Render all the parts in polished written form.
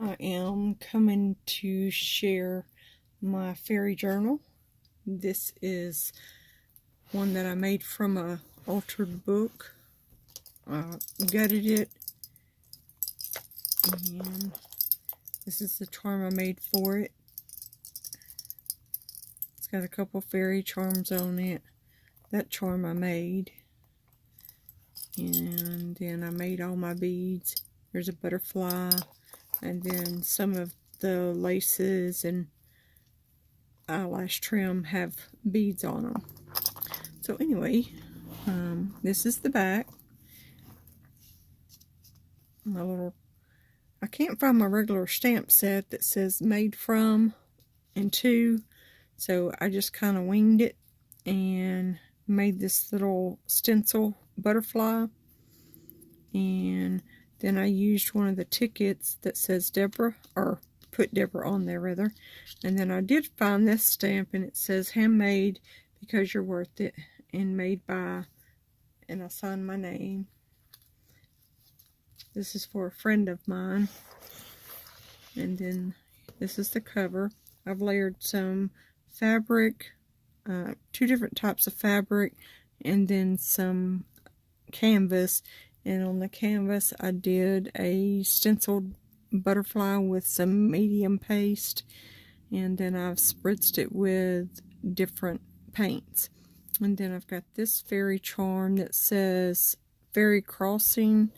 I am coming to share my fairy journal. This is one that I made from a altered book. Gutted it, and this is the charm I made for it. It's got a couple fairy charms on it. That charm I made, and then I made all my beads. There's a butterfly, and then some of the laces and eyelash trim have beads on them. So anyway, this is the back. I can't find my regular stamp set that says made from and to, so I just kind of winged it and made this little stencil butterfly. And then I used one of the tickets that says Deborah, or put Deborah on there rather. And then I did find this stamp, and it says handmade because you're worth it, and made by, and I signed my name. This is for a friend of mine. And then this is the cover. I've layered some fabric, 2 different types of fabric, and then some canvas. And on the canvas I did a stenciled butterfly with some medium paste, and then I've spritzed it with different paints. And then I've got this fairy charm that says Fairy Crossing,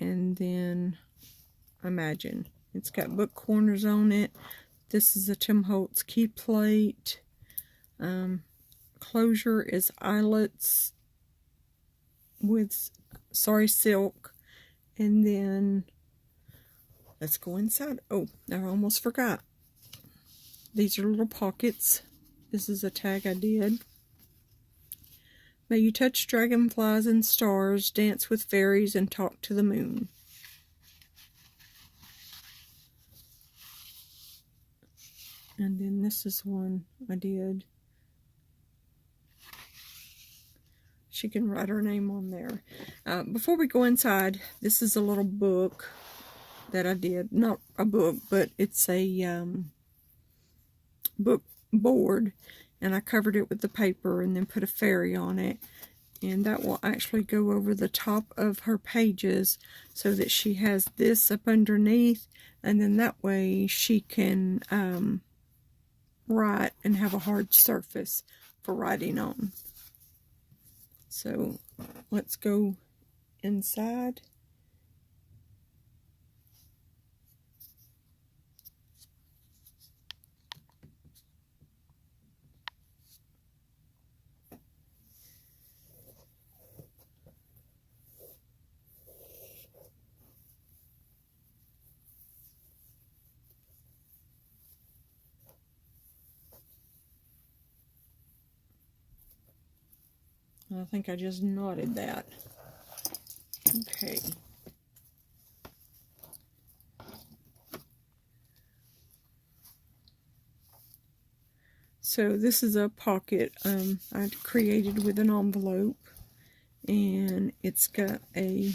and then Imagine. It's got book corners on it. This is a Tim Holtz key plate. Closure is eyelets with sari silk. And then let's go inside. Oh, I almost forgot. These are little pockets. This is a tag I did. May you touch dragonflies and stars, dance with fairies, and talk to the moon. And then this is one I did. She can write her name on there. Before we go inside, this is a little book that I did. Not a book, but it's a book board. And I covered it with the paper and then put a fairy on it. And that will actually go over the top of her pages so that she has this up underneath. And then that way she can write and have a hard surface for writing on. So let's go inside. I think I just knotted that. Okay. So this is a pocket I created with an envelope, and it's got a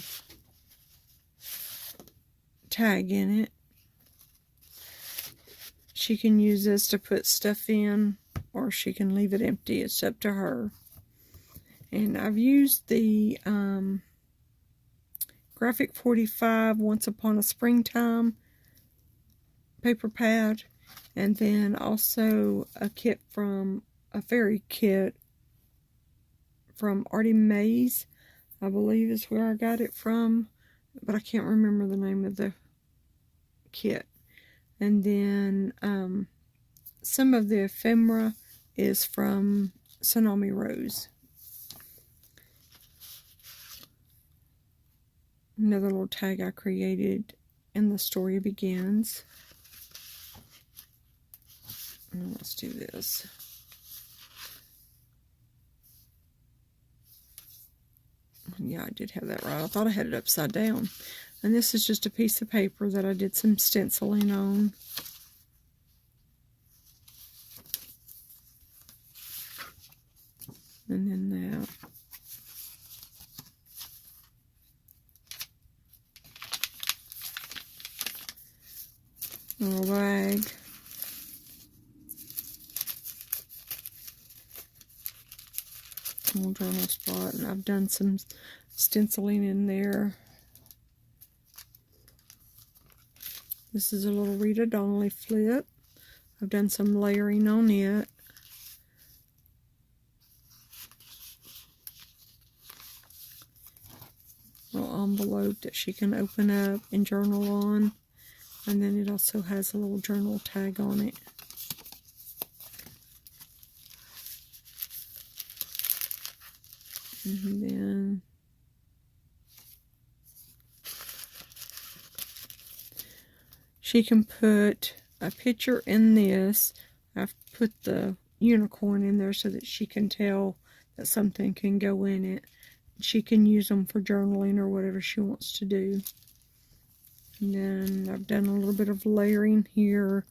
tag in it. She can use this to put stuff in, or she can leave it empty. It's up to her. And I've used the Graphic 45 Once Upon a Springtime paper pad, and then also a kit from a fairy kit from Artie Mays, I believe is where I got it from, but I can't remember the name of the kit. And then some of the ephemera is from Tsunami Rose. Another little tag I created, and the story begins. Now let's do this. Yeah, I did have that right. I thought I had it upside down. And this is just a piece of paper that I did some stenciling on. And then that. little bag. Little journal spot, and I've done some stenciling in there. This is a little Rita Donnelly flip. I've done some layering on it. Little envelope that she can open up and journal on. And then it also has a little journal tag on it. And then she can put a picture in this. I've put the unicorn in there so that she can tell that something can go in it. She can use them for journaling or whatever she wants to do. And then I've done a little bit of layering here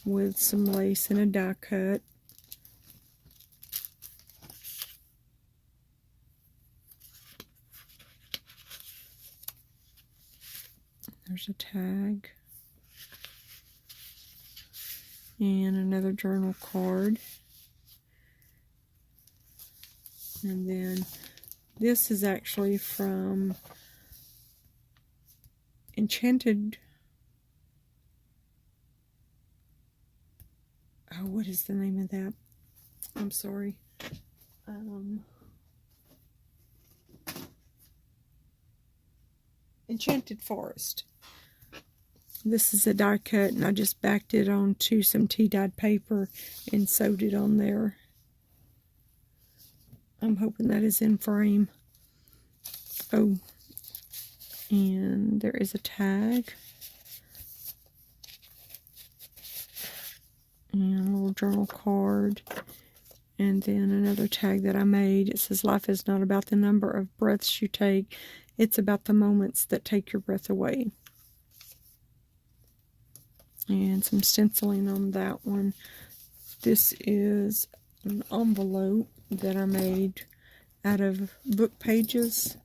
with some lace and a die cut. There's a tag. And another journal card. And then this is actually from Enchanted. Oh, what is the name of that? I'm sorry. Enchanted Forest. This is a die cut, and I just backed it onto some tea-dyed paper and sewed it on there. I'm hoping that is in frame. Oh, and there is a tag. And a little journal card. And then another tag that I made. It says, "Life is not about the number of breaths you take. It's about the moments that take your breath away." And some stenciling on that one. This is an envelope that I made out of book pages.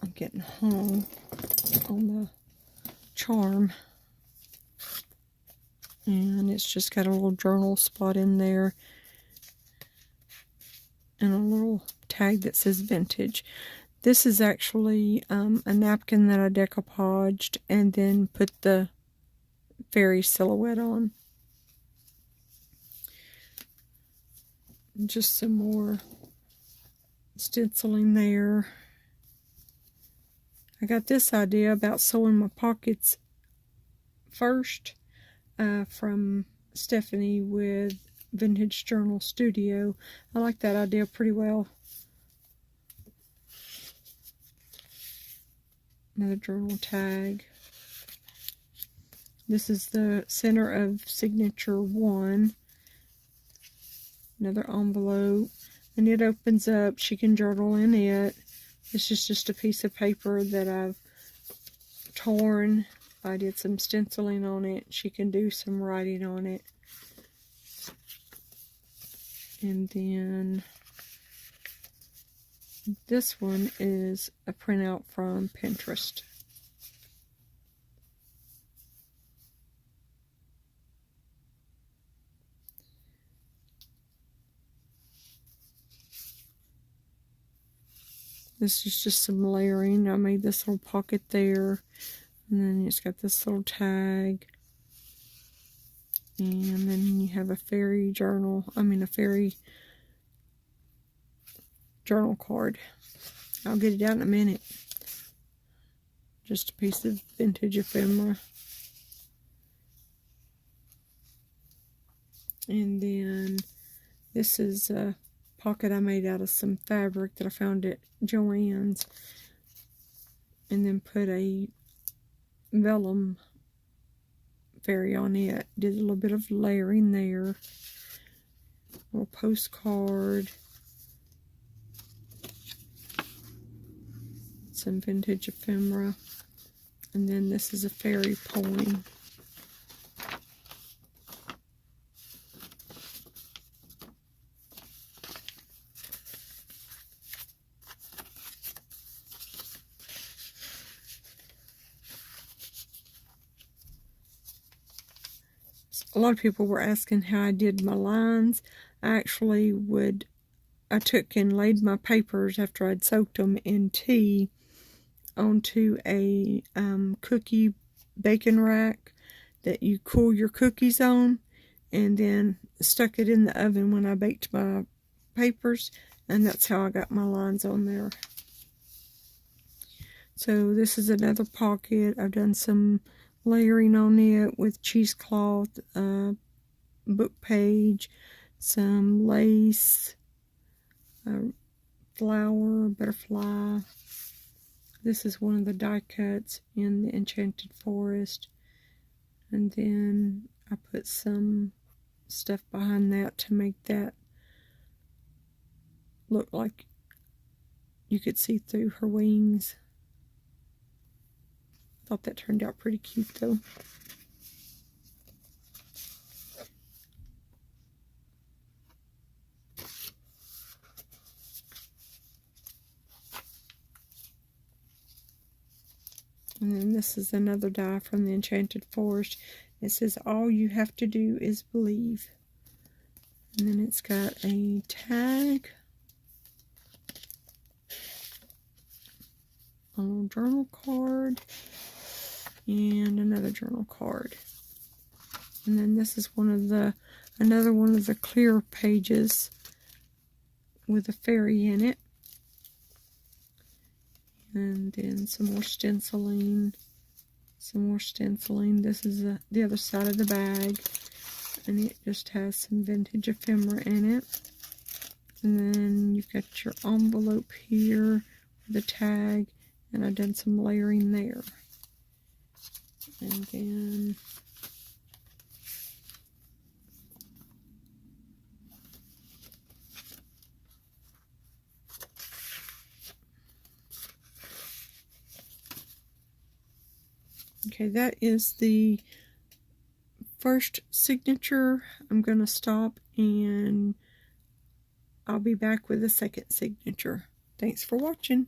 I'm getting hung on the charm. And it's just got a little journal spot in there. And a little tag that says vintage. This is actually a napkin that I decoupaged and then put the fairy silhouette on. Just some more stenciling there. I got this idea about sewing my pockets first from Stephanie with Vintage Journal Studio. I like that idea pretty well. Another journal tag. This is the center of signature 1. Another envelope. And it opens up. She can journal in it. This is just a piece of paper that I've torn. I did some stenciling on it. She can do some writing on it. And then this one is a printout from Pinterest. This is just some layering. I made this little pocket there. And then it's got this little tag. And then you have a fairy journal. A fairy journal card. I'll get it out in a minute. Just a piece of vintage ephemera. And then this is a pocket I made out of some fabric that I found at Joann's. And then put a vellum fairy on it. Did a little bit of layering there. Little postcard. Some vintage ephemera. And then this is a fairy poem. a lot of people were asking how I did my lines. I took and laid my papers after I'd soaked them in tea onto a cookie baking rack that you cool your cookies on, and then stuck it in the oven when I baked my papers, and that's how I got my lines on there. So this is another pocket. I've done some layering on it with cheesecloth, book page, some lace, flower, butterfly. This is one of the die cuts in the Enchanted Forest. And then I put some stuff behind that to make that look like you could see through her wings. Thought that turned out pretty cute though. And then this is another die from the Enchanted Forest. It says, all you have to do is believe. And then it's got a tag, a little journal card, and another journal card. And then this is another one of the clear pages with a fairy in it. And then some more stenciling. This is the other side of the bag, and it just has some vintage ephemera in it. And then you've got your envelope here with a tag, and I've done some layering there. And then okay, that is the first signature. I'm going to stop and I'll be back with the second signature. Thanks for watching.